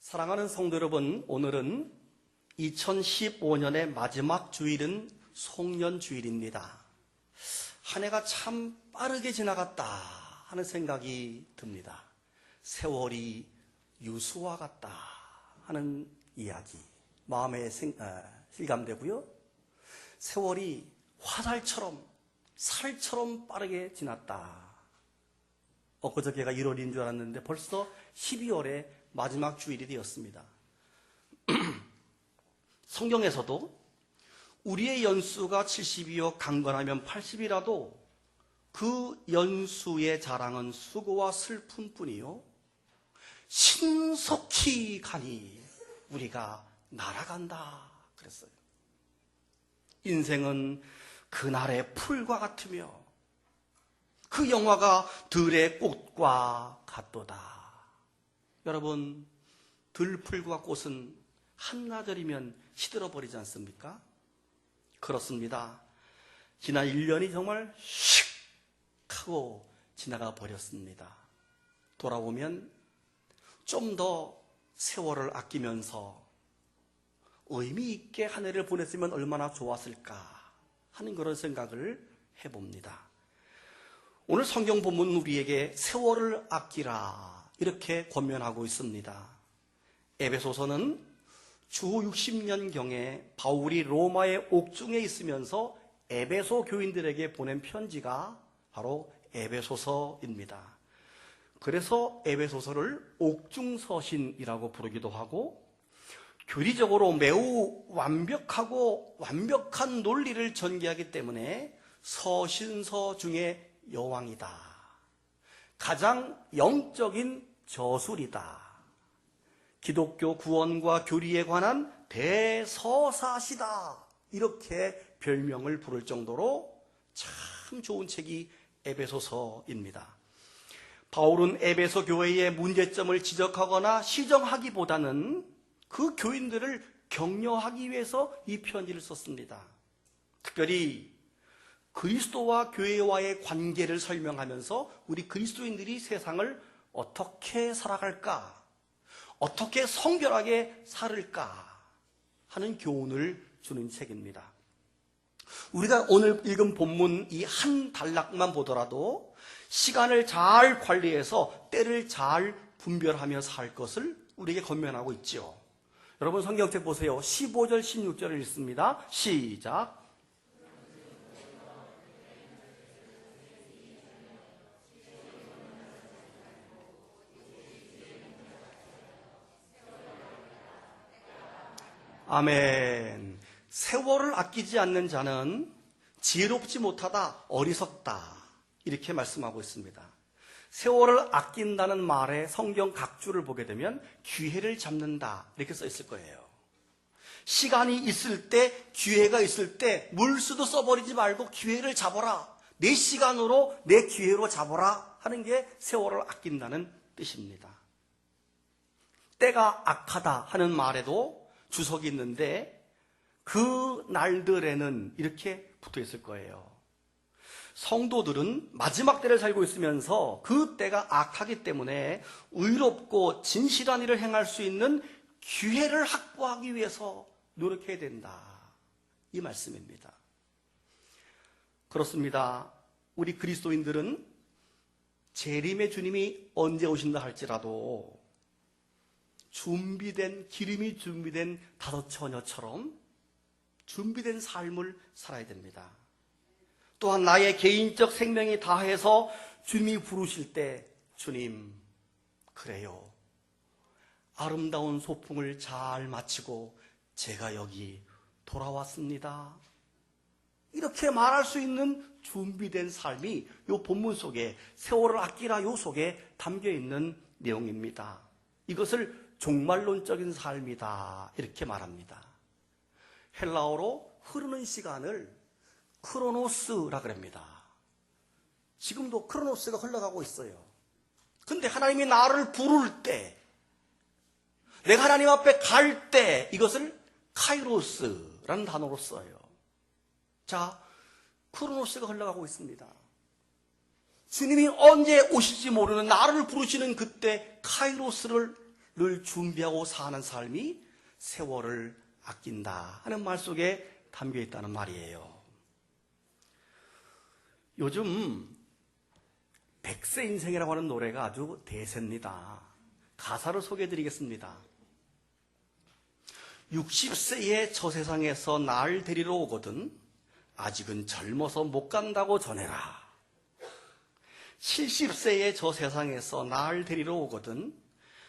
사랑하는 성도 여러분, 오늘은 2015년의 마지막 주일은 송년주일입니다. 한 해가 참 빠르게 지나갔다 하는 생각이 듭니다. 세월이 유수와 같다 하는 이야기, 마음에 실감되고요. 세월이 화살처럼, 살처럼 빠르게 지났다. 엊그저께가 1월인 줄 알았는데 벌써 12월에 마지막 주일이 되었습니다. 성경에서도 우리의 연수가 70이요 강건하면 80이라도 그 연수의 자랑은 수고와 슬픔뿐이요 신속히 가니 우리가 날아간다 그랬어요. 인생은 그날의 풀과 같으며 그 영화가 들의 꽃과 같도다. 여러분, 들풀과 꽃은 한나절이면 시들어버리지 않습니까? 그렇습니다. 지난 1년이 정말 슉 하고 지나가 버렸습니다. 돌아보면 좀 더 세월을 아끼면서 의미 있게 한 해를 보냈으면 얼마나 좋았을까 하는 그런 생각을 해봅니다. 오늘 성경 본문 우리에게 세월을 아끼라 이렇게 권면하고 있습니다. 에베소서는 주후 60년경에 바울이 로마의 옥중에 있으면서 에베소 교인들에게 보낸 편지가 바로 에베소서입니다. 그래서 에베소서를 옥중서신이라고 부르기도 하고 교리적으로 매우 완벽한 논리를 전개하기 때문에 서신서 중에 여왕이다. 가장 영적인 저술이다. 기독교 구원과 교리에 관한 대서사시다. 이렇게 별명을 부를 정도로 참 좋은 책이 에베소서입니다. 바울은 에베소 교회의 문제점을 지적하거나 시정하기보다는 그 교인들을 격려하기 위해서 이 편지를 썼습니다. 특별히 그리스도와 교회와의 관계를 설명하면서 우리 그리스도인들이 세상을 어떻게 살아갈까, 어떻게 성결하게 살을까 하는 교훈을 주는 책입니다. 우리가 오늘 읽은 본문 이 한 단락만 보더라도 시간을 잘 관리해서 때를 잘 분별하며 살 것을 우리에게 권면하고 있죠. 여러분 성경책 보세요. 15절, 16절을 읽습니다. 시작. 아멘. 세월을 아끼지 않는 자는 지혜롭지 못하다, 어리석다 이렇게 말씀하고 있습니다. 세월을 아낀다는 말에 성경 각주를 보게 되면 기회를 잡는다 이렇게 써 있을 거예요. 시간이 있을 때, 기회가 있을 때 물수도 써버리지 말고 기회를 잡아라. 내 시간으로, 내 기회로 잡아라 하는 게 세월을 아낀다는 뜻입니다. 때가 악하다 하는 말에도 주석이 있는데 그 날들에는 이렇게 붙어 있을 거예요. 성도들은 마지막 때를 살고 있으면서 그 때가 악하기 때문에 의롭고 진실한 일을 행할 수 있는 기회를 확보하기 위해서 노력해야 된다. 이 말씀입니다. 그렇습니다. 우리 그리스도인들은 재림의 주님이 언제 오신다 할지라도 기름이 준비된 다섯 처녀처럼 준비된 삶을 살아야 됩니다. 또한 나의 개인적 생명이 다해서 주님이 부르실 때 주님, 그래요. 아름다운 소풍을 잘 마치고 제가 여기 돌아왔습니다. 이렇게 말할 수 있는 준비된 삶이 이 본문 속에 세월을 아끼라 요 속에 담겨 있는 내용입니다. 이것을 종말론적인 삶이다 이렇게 말합니다. 헬라어로 흐르는 시간을 크로노스라 그럽니다. 지금도 크로노스가 흘러가고 있어요. 근데 하나님이 나를 부를 때, 내가 하나님 앞에 갈 때 이것을 카이로스라는 단어로 써요. 자, 크로노스가 흘러가고 있습니다. 주님이 언제 오실지 모르는 나를 부르시는 그때 카이로스를 준비하고 사는 삶이 세월을 아낀다 하는 말 속에 담겨 있다는 말이에요. 요즘 100세 인생이라고 하는 노래가 아주 대세입니다. 가사를 소개해 드리겠습니다. 60세에 저 세상에서 날 데리러 오거든 아직은 젊어서 못 간다고 전해라. 70세에 저 세상에서 날 데리러 오거든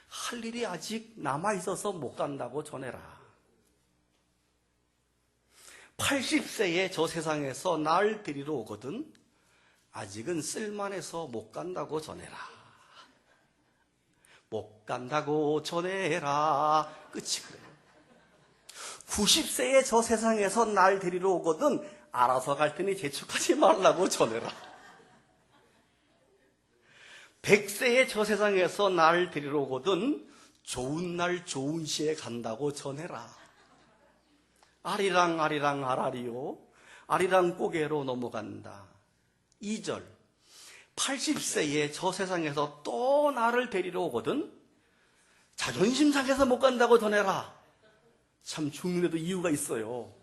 할 일이 아직 남아있어서 못 간다고 전해라. 80세에 저 세상에서 날 데리러 오거든 아직은 쓸만해서 못 간다고 전해라. 못 간다고 전해라. 끝이 그래요. 90세에 저 세상에서 날 데리러 오거든 알아서 갈 테니 재촉하지 말라고 전해라. 100세에 저 세상에서 날 데리러 오거든 좋은 날 좋은 시에 간다고 전해라. 아리랑 아리랑 아라리요 아리랑 고개로 넘어간다. 2절 80세에 저 세상에서 또 나를 데리러 오거든 자존심 상해서 못 간다고 전해라. 참 죽는데도 이유가 있어요.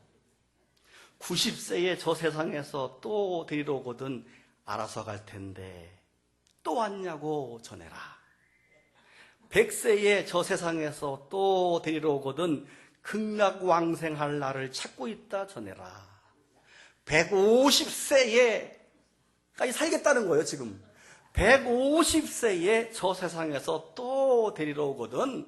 90세에 저 세상에서 또 데리러 오거든 알아서 갈 텐데 또 왔냐고 전해라. 100세에 저 세상에서 또 데리러 오거든 극락왕생할 날을 찾고 있다 전해라. 150세에까지 살겠다는 거예요 지금. 150세에 저 세상에서 또 데리러 오거든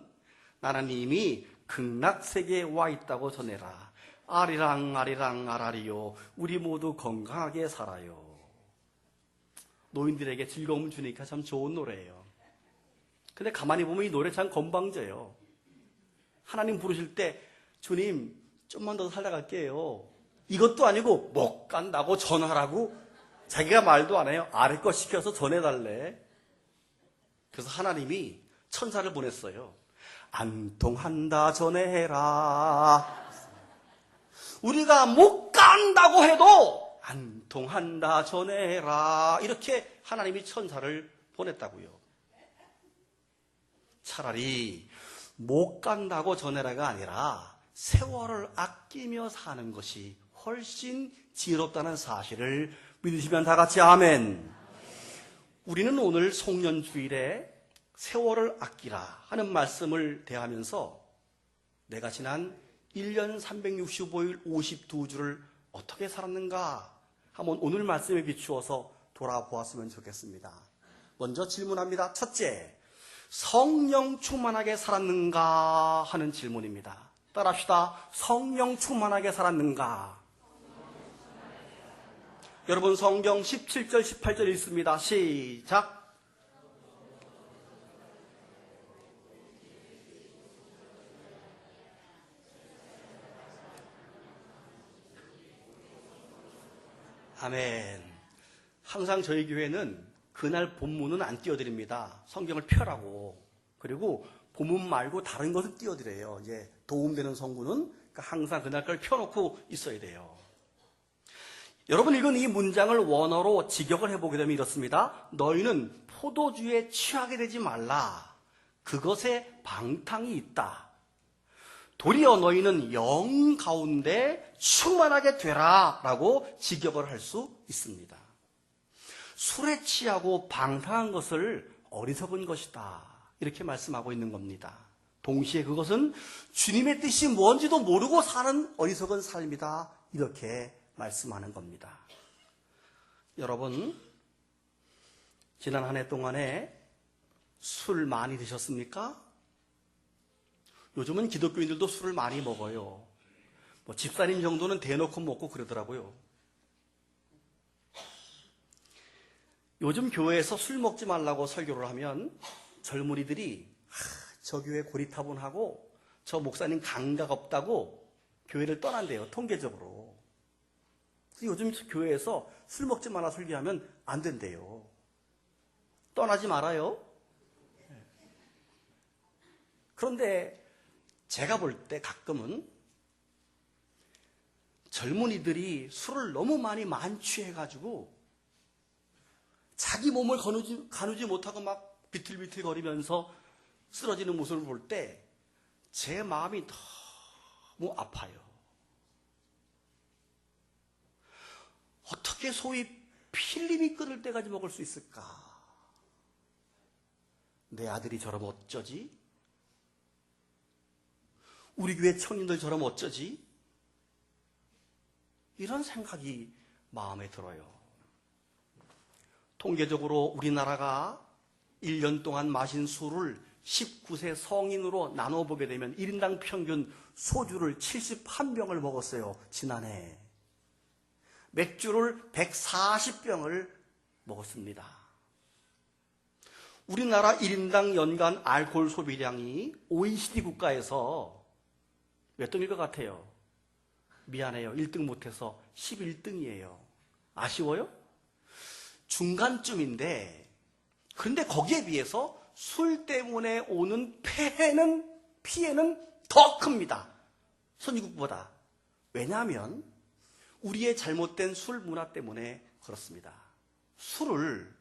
나는 이미 극락세계에 와 있다고 전해라. 아리랑 아리랑 아라리요 우리 모두 건강하게 살아요. 노인들에게 즐거움을 주니까 참 좋은 노래예요. 근데 가만히 보면 이 노래 참 건방져요. 하나님 부르실 때 주님 좀만 더 살다 갈게요 이것도 아니고 못 간다고 전하라고 자기가 말도 안 해요. 아래 거 시켜서 전해달래. 그래서 하나님이 천사를 보냈어요. 안 통한다 전해라. 우리가 못 간다고 해도 안 통한다 전해라. 이렇게 하나님이 천사를 보냈다고요. 차라리 못 간다고 전해라가 아니라 세월을 아끼며 사는 것이 훨씬 지혜롭다는 사실을 믿으시면 다 같이 아멘. 우리는 오늘 송년주일에 세월을 아끼라 하는 말씀을 대하면서 내가 지난 1년 365일 52주를 어떻게 살았는가 한번 오늘 말씀에 비추어서 돌아보았으면 좋겠습니다. 먼저 질문합니다. 첫째, 성령 충만하게 살았는가 하는 질문입니다. 따라합시다. 성령 충만하게 살았는가? 여러분 성경 17절 18절 읽습니다. 시작. 아멘. 항상 저희 교회는 그날 본문은 안 띄워드립니다. 성경을 펴라고. 그리고 본문 말고 다른 것은 띄워드려요. 이제 도움되는 성구는 항상 그날 걸 펴놓고 있어야 돼요. 여러분 읽은 이 문장을 원어로 직역을 해보게 되면 이렇습니다. 너희는 포도주에 취하게 되지 말라. 그것에 방탕이 있다. 도리어 너희는 영 가운데 충만하게 되라 라고 직역을 할 수 있습니다. 술에 취하고 방탕한 것을 어리석은 것이다 이렇게 말씀하고 있는 겁니다. 동시에 그것은 주님의 뜻이 뭔지도 모르고 사는 어리석은 삶이다 이렇게 말씀하는 겁니다. 여러분 지난 한 해 동안에 술 많이 드셨습니까? 요즘은 기독교인들도 술을 많이 먹어요. 집사님 정도는 대놓고 먹고 그러더라고요. 요즘 교회에서 술 먹지 말라고 설교를 하면 젊은이들이 저 교회 고리타분하고 저 목사님 감각 없다고 교회를 떠난대요. 통계적으로. 요즘 교회에서 술 먹지 말라 설교하면 안 된대요. 떠나지 말아요. 그런데 제가 볼 때 가끔은 젊은이들이 술을 너무 많이 만취해가지고 자기 몸을 가누지 못하고 막 비틀비틀거리면서 쓰러지는 모습을 볼 때 제 마음이 너무 아파요. 어떻게 소위 필름이 끊을 때까지 먹을 수 있을까? 내 아들이 저러면 어쩌지? 우리 교회 청년들 저러면 어쩌지? 이런 생각이 마음에 들어요. 통계적으로 우리나라가 1년 동안 마신 술을 19세 성인으로 나눠보게 되면 1인당 평균 소주를 71병을 먹었어요. 지난해. 맥주를 140병을 먹었습니다. 우리나라 1인당 연간 알코올 소비량이 OECD 국가에서 몇 등일 것 같아요? 미안해요. 1등 못해서 11등이에요. 아쉬워요? 중간쯤인데, 그런데 거기에 비해서 술 때문에 오는 피해는 더 큽니다. 선진국보다. 왜냐하면 우리의 잘못된 술 문화 때문에 그렇습니다. 술을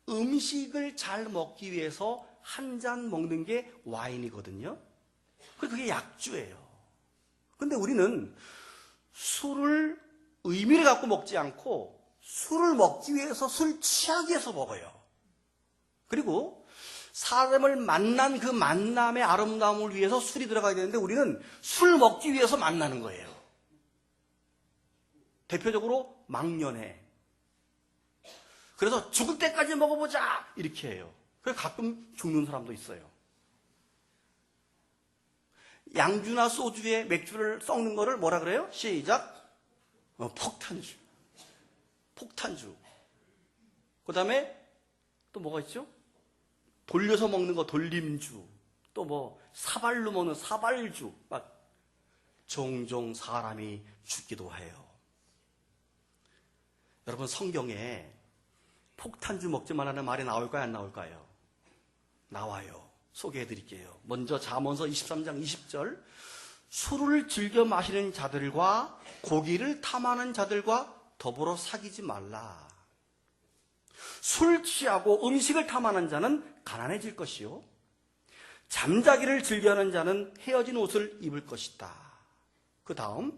음식을 잘 먹기 위해서 한 잔 먹는 게 와인이거든요. 그게 약주예요. 근데 우리는 술을 의미를 갖고 먹지 않고 술을 먹기 위해서 술 취하기 위해서 먹어요. 그리고 사람을 만난 그 만남의 아름다움을 위해서 술이 들어가야 되는데 우리는 술 먹기 위해서 만나는 거예요. 대표적으로 망년회. 그래서 죽을 때까지 먹어보자 이렇게 해요. 그래서 가끔 죽는 사람도 있어요. 양주나 소주에 맥주를 섞는 거를 뭐라 그래요? 시작. 폭탄주. 폭탄주. 그 다음에 또 뭐가 있죠? 돌려서 먹는 거 돌림주. 또 뭐 사발로 먹는 사발주. 막 종종 사람이 죽기도 해요. 여러분 성경에 폭탄주 먹지 말라는 말이 나올까요? 안 나올까요? 나와요. 소개해 드릴게요. 먼저 잠언서 23장 20절. 술을 즐겨 마시는 자들과 고기를 탐하는 자들과 더불어 사귀지 말라. 술 취하고 음식을 탐하는 자는 가난해질 것이요. 잠자기를 즐겨하는 자는 헤어진 옷을 입을 것이다. 그 다음,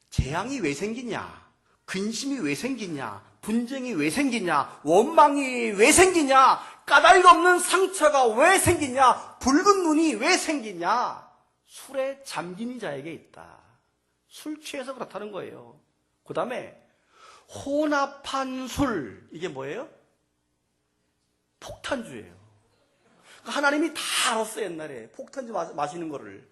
재앙이 왜 생기냐? 근심이 왜 생기냐? 분쟁이 왜 생기냐? 원망이 왜 생기냐? 까닭 없는 상처가 왜 생기냐? 붉은 눈이 왜 생기냐? 술에 잠긴 자에게 있다. 술 취해서 그렇다는 거예요. 그 다음에 혼합한 술, 이게 뭐예요? 폭탄주예요. 하나님이 다 알았어요. 옛날에 폭탄주 마시는 거를.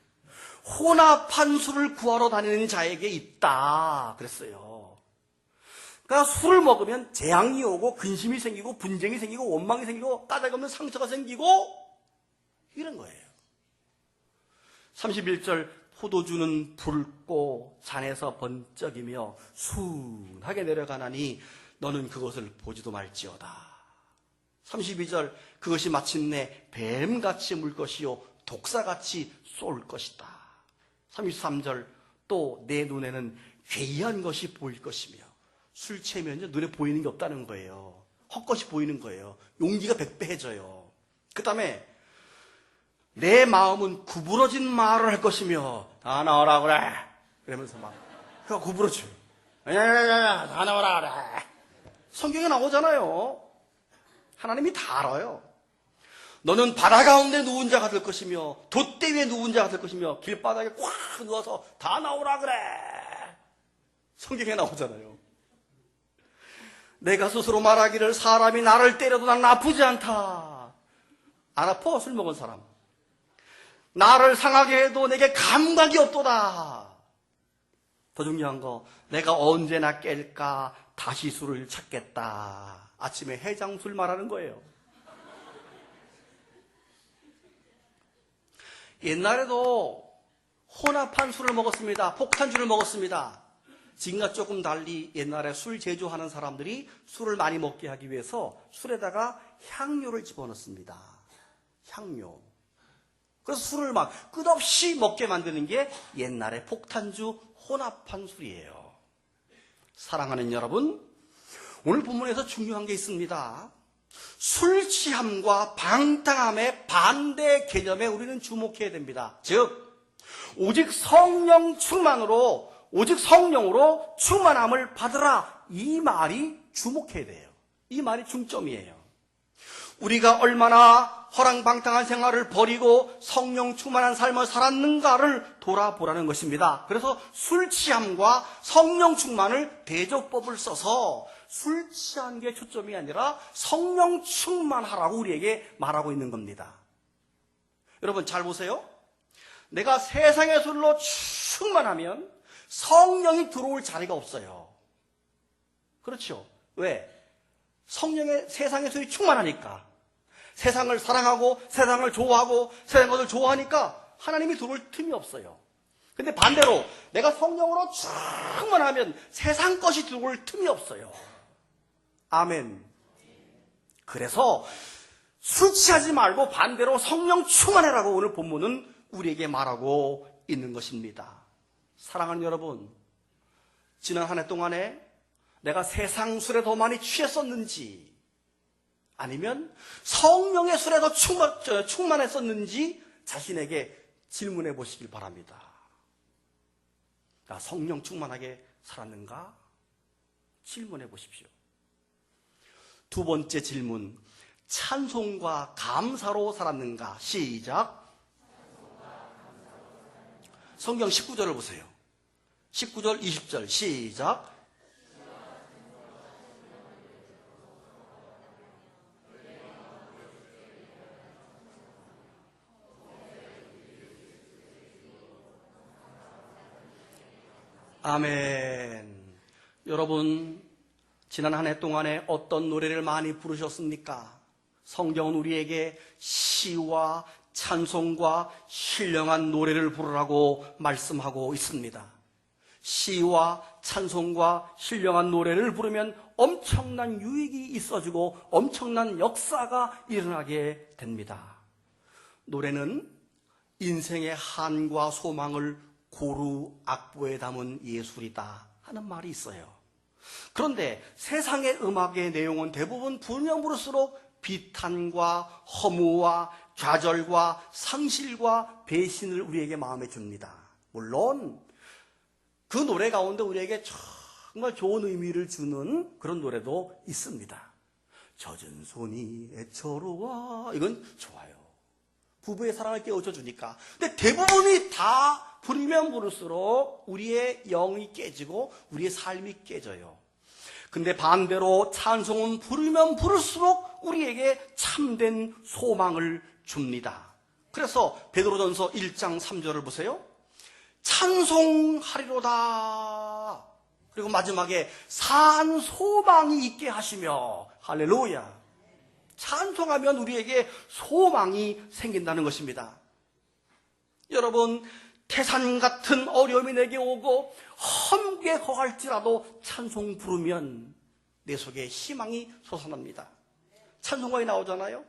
혼합한 술을 구하러 다니는 자에게 있다 그랬어요. 그러니까 술을 먹으면 재앙이 오고 근심이 생기고 분쟁이 생기고 원망이 생기고 까닭 없는 상처가 생기고 이런 거예요. 31절 포도주는 붉고 잔에서 번쩍이며 순하게 내려가나니 너는 그것을 보지도 말지어다. 32절 그것이 마침내 뱀같이 물 것이요 독사같이 쏠 것이다. 33절 또 내 눈에는 괴이한 것이 보일 것이며 술 취하면 눈에 보이는 게 없다는 거예요. 헛것이 보이는 거예요. 용기가 백배해져요. 그 다음에 내 마음은 구부러진 말을 할 것이며 다 나오라 그래. 그러면서 막 그가 구부러져요. 야야야야 다 나오라 그래. 성경에 나오잖아요. 하나님이 다 알아요. 너는 바다 가운데 누운 자가 될 것이며 돛대 위에 누운 자가 될 것이며 길바닥에 꽉 누워서 다 나오라 그래. 성경에 나오잖아요. 내가 스스로 말하기를 사람이 나를 때려도 나는 아프지 않다. 안 아파? 술 먹은 사람. 나를 상하게 해도 내게 감각이 없도다. 더 중요한 거, 내가 언제나 깰까 다시 술을 찾겠다. 아침에 해장술 말하는 거예요. 옛날에도 혼합한 술을 먹었습니다. 폭탄주를 먹었습니다. 지금과 조금 달리 옛날에 술 제조하는 사람들이 술을 많이 먹게 하기 위해서 술에다가 향료를 집어넣습니다. 향료. 그래서 술을 막 끝없이 먹게 만드는 게 옛날에 폭탄주 혼합한 술이에요. 사랑하는 여러분, 오늘 본문에서 중요한 게 있습니다. 술 취함과 방탕함의 반대 개념에 우리는 주목해야 됩니다. 즉, 오직 성령 충만으로, 오직 성령으로 충만함을 받으라. 이 말이 주목해야 돼요. 이 말이 중점이에요. 우리가 얼마나 허랑방탕한 생활을 버리고 성령 충만한 삶을 살았는가를 돌아보라는 것입니다. 그래서 술 취함과 성령 충만을 대조법을 써서 술 취한 게 초점이 아니라 성령 충만하라고 우리에게 말하고 있는 겁니다. 여러분 잘 보세요. 내가 세상의 술로 충만하면 성령이 들어올 자리가 없어요. 그렇죠? 왜? 성령의 세상의 술이 충만하니까. 세상을 사랑하고 세상을 좋아하고 세상 것을 좋아하니까 하나님이 들어올 틈이 없어요. 근데 반대로 내가 성령으로 충만하면 세상 것이 들어올 틈이 없어요. 아멘. 그래서 술 취하지 말고 반대로 성령 충만해라고 오늘 본문은 우리에게 말하고 있는 것입니다. 사랑하는 여러분, 지난 한 해 동안에 내가 세상 술에 더 많이 취했었는지 아니면 성령의 술에 더 충만했었는지 자신에게 질문해 보시길 바랍니다. 나 성령 충만하게 살았는가? 질문해 보십시오. 두 번째 질문, 찬송과 감사로 살았는가? 시작. 성경 19절을 보세요. 19절, 20절 시작. 아멘. 여러분, 지난 한 해 동안에 어떤 노래를 많이 부르셨습니까? 성경은 우리에게 시와 찬송과 신령한 노래를 부르라고 말씀하고 있습니다. 시와 찬송과 신령한 노래를 부르면 엄청난 유익이 있어지고 엄청난 역사가 일어나게 됩니다. 노래는 인생의 한과 소망을 고루 악보에 담은 예술이다 하는 말이 있어요. 그런데 세상의 음악의 내용은 대부분 부르면 부를수록 비탄과 허무와 좌절과 상실과 배신을 우리에게 마음에 줍니다. 물론 그 노래 가운데 우리에게 정말 좋은 의미를 주는 그런 노래도 있습니다. 젖은 손이 애처로워, 이건 좋아요. 부부의 사랑을 깨우쳐 주니까. 근데 대부분이 다 부르면 부를수록 우리의 영이 깨지고 우리의 삶이 깨져요. 근데 반대로 찬송은 부르면 부를수록 우리에게 참된 소망을 줍니다. 그래서 베드로전서 1장 3절을 보세요. 찬송하리로다. 그리고 마지막에 산 소망이 있게 하시며, 할렐루야. 찬송하면 우리에게 소망이 생긴다는 것입니다. 여러분, 태산 같은 어려움이 내게 오고 험게 거할지라도 찬송 부르면 내 속에 희망이 솟아납니다. 찬송가에 나오잖아요.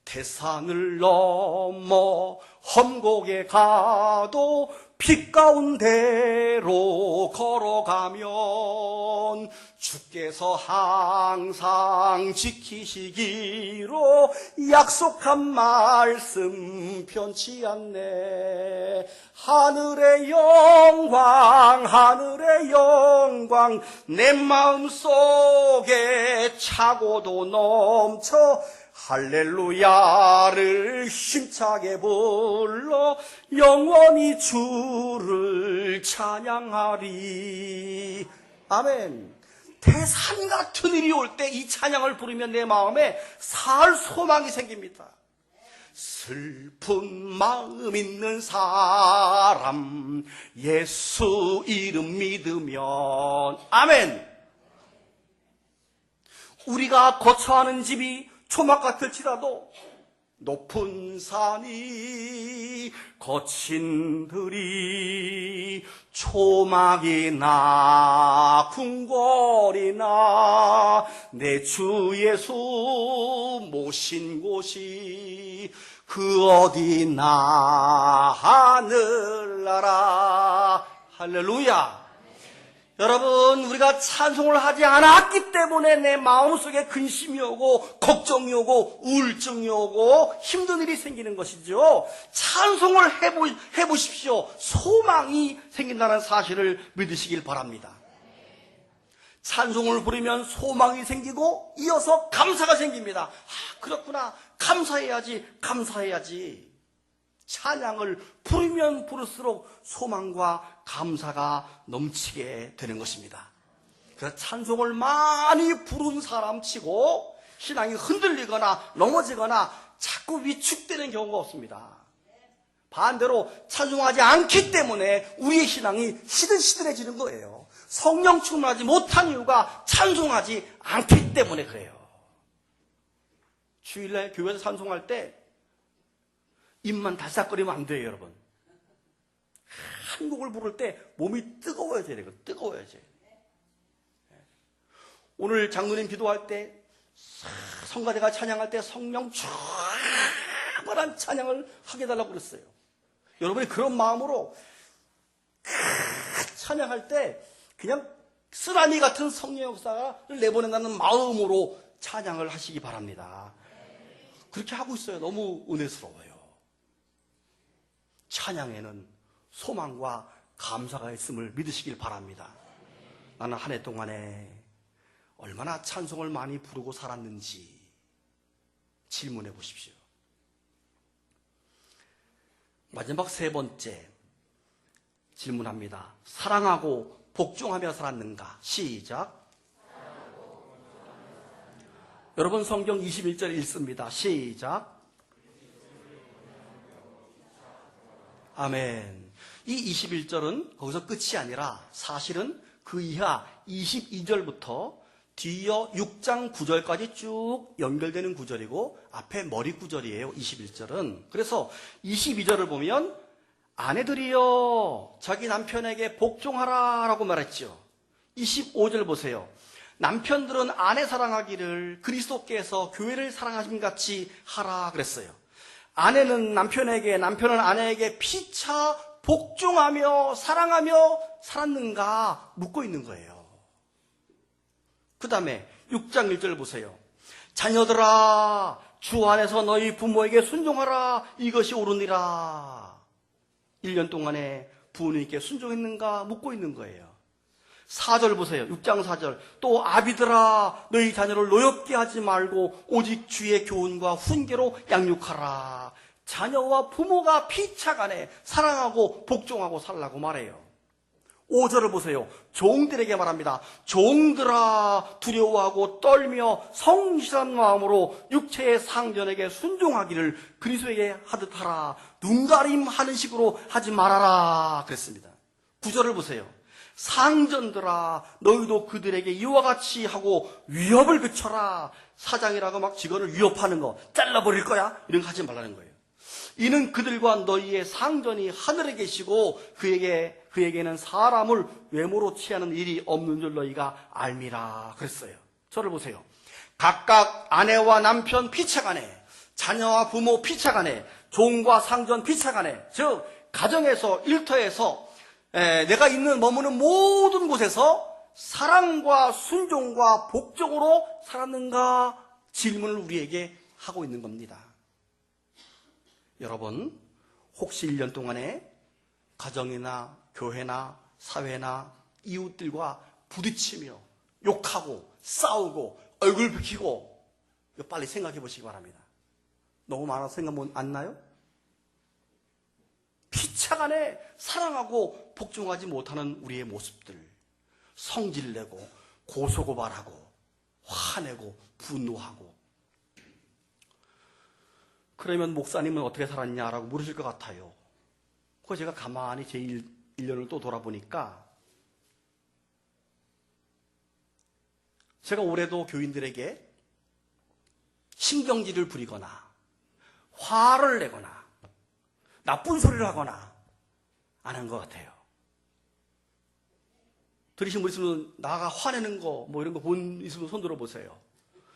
태산을 넘어 험곡에 가도 빛 가운데로 걸어가면 주께서 항상 지키시기로 약속한 말씀 변치 않네. 하늘의 영광 내 마음속에 차고도 넘쳐 할렐루야를 힘차게 불러 영원히 주를 찬양하리. 아멘. 태산 같은 일이 올 때 이 찬양을 부르면 내 마음에 살 소망이 생깁니다. 슬픈 마음 있는 사람 예수 이름 믿으면, 아멘. 우리가 거처하는 집이 초막 같을지라도 높은 산이 거친 들이 초막이나 궁궐이나 내 주 예수 모신 곳이 그 어디나 하늘나라. 할렐루야. 여러분, 우리가 찬송을 하지 않았기 때문에 내 마음속에 근심이 오고 걱정이 오고 우울증이 오고 힘든 일이 생기는 것이죠. 찬송을 해보십시오. 소망이 생긴다는 사실을 믿으시길 바랍니다. 찬송을 부르면 소망이 생기고 이어서 감사가 생깁니다. 그렇구나. 감사해야지. 찬양을 부르면 부를수록 소망과 감사가 넘치게 되는 것입니다. 그래서 찬송을 많이 부른 사람 치고 신앙이 흔들리거나 넘어지거나 자꾸 위축되는 경우가 없습니다. 반대로 찬송하지 않기 때문에 우리의 신앙이 시들시들해지는 거예요. 성령 충만하지 못한 이유가 찬송하지 않기 때문에 그래요. 주일날 교회에서 찬송할 때 입만 달싹거리면 안 돼요, 여러분. 한 곡을 부를 때 몸이 뜨거워져야 돼요. 뜨거워야지. 오늘 장로님 기도할 때, 성가대가 찬양할 때 성령 충만한 찬양을 하게 해달라고 그랬어요. 여러분이 그런 마음으로 찬양할 때 그냥 쓰나미 같은 성령의 역사를 내보낸다는 마음으로 찬양을 하시기 바랍니다. 그렇게 하고 있어요. 너무 은혜스러워요. 찬양에는 소망과 감사가 있음을 믿으시길 바랍니다. 나는 한 해 동안에 얼마나 찬송을 많이 부르고 살았는지 질문해 보십시오. 마지막 세 번째 질문합니다. 사랑하고 복종하며 살았는가? 시작. 여러분 성경 21절 읽습니다. 시작. 아멘. 이 21절은 거기서 끝이 아니라 사실은 그 이하 22절부터 뒤이어 6장 9절까지 쭉 연결되는 구절이고 앞에 머리 구절이에요. 21절은. 그래서 22절을 보면 아내들이여 자기 남편에게 복종하라 라고 말했죠. 25절 보세요. 남편들은 아내 사랑하기를 그리스도께서 교회를 사랑하심 같이 하라 그랬어요. 아내는 남편에게, 남편은 아내에게 피차 복종하며 사랑하며 살았는가 묻고 있는 거예요. 그 다음에 6장 1절 보세요. 자녀들아 주 안에서 너희 부모에게 순종하라 이것이 옳으니라. 1년 동안에 부모님께 순종했는가 묻고 있는 거예요. 4절 보세요. 6장 4절. 또 아비들아 너희 자녀를 노엽게 하지 말고 오직 주의 교훈과 훈계로 양육하라. 자녀와 부모가 피차간에 사랑하고 복종하고 살라고 말해요. 5절을 보세요. 종들에게 말합니다. 종들아 두려워하고 떨며 성실한 마음으로 육체의 상전에게 순종하기를 그리스도에게 하듯 하라. 눈가림하는 식으로 하지 말아라 그랬습니다. 9절을 보세요. 상전들아 너희도 그들에게 이와 같이 하고 위협을 그쳐라. 사장이라고 막 직원을 위협하는 거 잘라버릴 거야 이런 거 하지 말라는 거예요. 이는 그들과 너희의 상전이 하늘에 계시고 그에게는 사람을 외모로 취하는 일이 없는 줄 너희가 알미라 그랬어요. 저를 보세요. 각각 아내와 남편 피차간에 자녀와 부모 피차간에 종과 상전 피차간에 즉 가정에서 일터에서 내가 머무는 모든 곳에서 사랑과 순종과 복종으로 살았는가 질문을 우리에게 하고 있는 겁니다. 여러분 혹시 1년 동안에 가정이나 교회나 사회나 이웃들과 부딪히며 욕하고 싸우고 얼굴 붉히고 이거 빨리 생각해 보시기 바랍니다. 너무 많아서 생각 안 나요? 피차간에 사랑하고 복종하지 못하는 우리의 모습들, 성질내고 고소고발하고 화내고 분노하고. 그러면 목사님은 어떻게 살았냐라고 물으실 것 같아요. 그래서 제가 가만히 제 1년을 또 돌아보니까 제가 올해도 교인들에게 신경질을 부리거나 화를 내거나 나쁜 소리를 하거나 안 한 것 같아요. 들으신 분 있으면 나가 화내는 거 뭐 이런 거 본 있으면 손 들어보세요.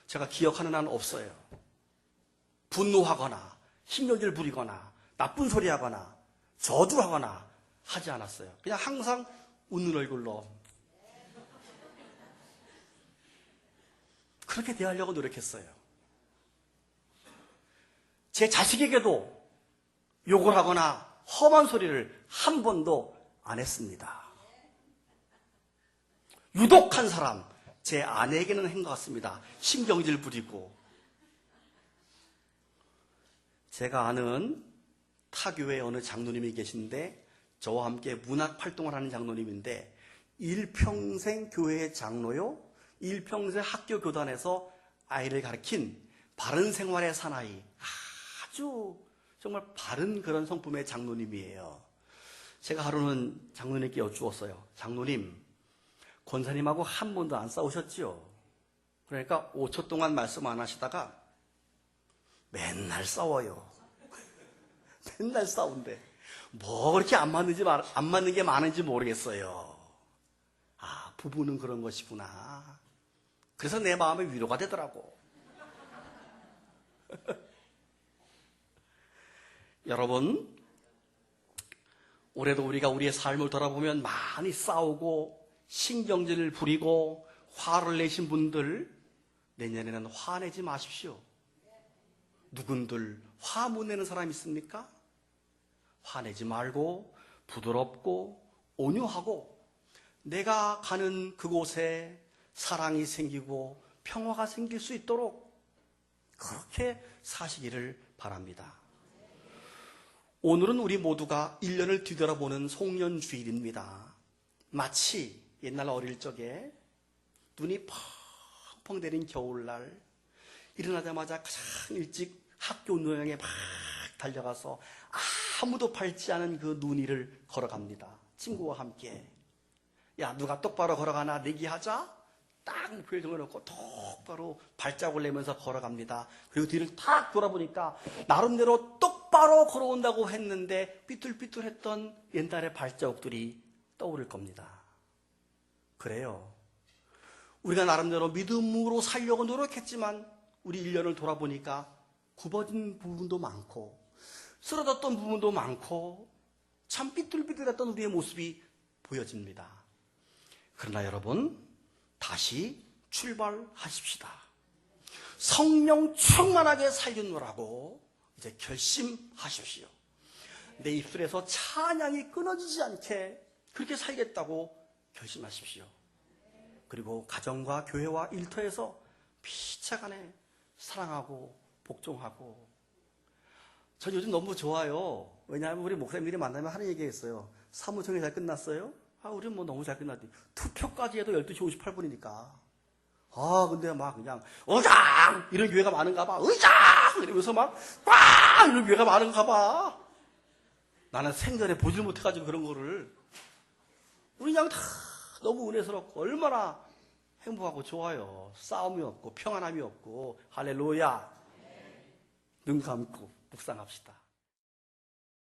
제가 기억하는 한 없어요. 분노하거나 신경질 부리거나 나쁜 소리 하거나 저주하거나 하지 않았어요. 그냥 항상 웃는 얼굴로 그렇게 대하려고 노력했어요. 제 자식에게도 욕을 하거나 험한 소리를 한 번도 안 했습니다. 유독 한 사람, 제 아내에게는 한 것 같습니다. 신경질 부리고. 제가 아는 타교회 어느 장로님이 계신데 저와 함께 문학 활동을 하는 장로님인데 일평생 교회의 장로요, 일평생 학교 교단에서 아이를 가르친 바른 생활의 사나이, 아주 정말 바른 그런 성품의 장로님이에요. 제가 하루는 장로님께 여쭈었어요. 장로님, 권사님하고 한 번도 안 싸우셨지요? 그러니까 5초 동안 말씀 안 하시다가 맨날 싸워요. 맨날 싸운대. 뭐 그렇게 안 맞는 게 많은지 모르겠어요. 아, 부부는 그런 것이구나. 그래서 내 마음에 위로가 되더라고. 여러분, 올해도 우리가 우리의 삶을 돌아보면 많이 싸우고 신경질을 부리고 화를 내신 분들, 내년에는 화내지 마십시오. 누군들 화 못 내는 사람 있습니까? 화내지 말고 부드럽고 온유하고 내가 가는 그곳에 사랑이 생기고 평화가 생길 수 있도록 그렇게 사시기를 바랍니다. 오늘은 우리 모두가 1년을 뒤돌아보는 송년주일입니다. 마치 옛날 어릴 적에 눈이 펑펑 내린 겨울날 일어나자마자 가장 일찍 학교 운동장에 막 달려가서 아무도 밟지 않은 그 눈 위를 걸어갑니다. 친구와 함께. 야, 누가 똑바로 걸어가나 내기하자. 딱 목표를 정해놓고 똑바로 발자국을 내면서 걸어갑니다. 그리고 뒤를 탁 돌아보니까 나름대로 똑바로 걸어온다고 했는데 삐뚤삐뚤했던 옛날의 발자국들이 떠오를 겁니다. 그래요. 우리가 나름대로 믿음으로 살려고 노력했지만 우리 1년을 돌아보니까 굽어진 부분도 많고 쓰러졌던 부분도 많고 참 삐뚤삐뚤했던 우리의 모습이 보여집니다. 그러나 여러분, 다시 출발하십시다. 성령 충만하게 살려놓으라고 이제 결심하십시오. 내 입술에서 찬양이 끊어지지 않게 그렇게 살겠다고 결심하십시오. 그리고 가정과 교회와 일터에서 피차간에 사랑하고 복종하고. 전 요즘 너무 좋아요. 왜냐하면 우리 목사님들이 만나면 하는 얘기가 있어요. 사무총회 잘 끝났어요? 아, 우리는 뭐 너무 잘 끝났지. 투표까지 해도 12시 58분이니까. 아, 근데 막 그냥, 의장! 이런 교회가 많은가 봐. 의장! 이러면서 막, 꽝! 이런 교회가 많은가 봐. 나는 생전에 보질 못해가지고 그런 거를. 우리 그냥 다 너무 은혜스럽고, 얼마나 행복하고 좋아요. 싸움이 없고, 평안함이 없고, 할렐루야. 눈 감고 묵상합시다.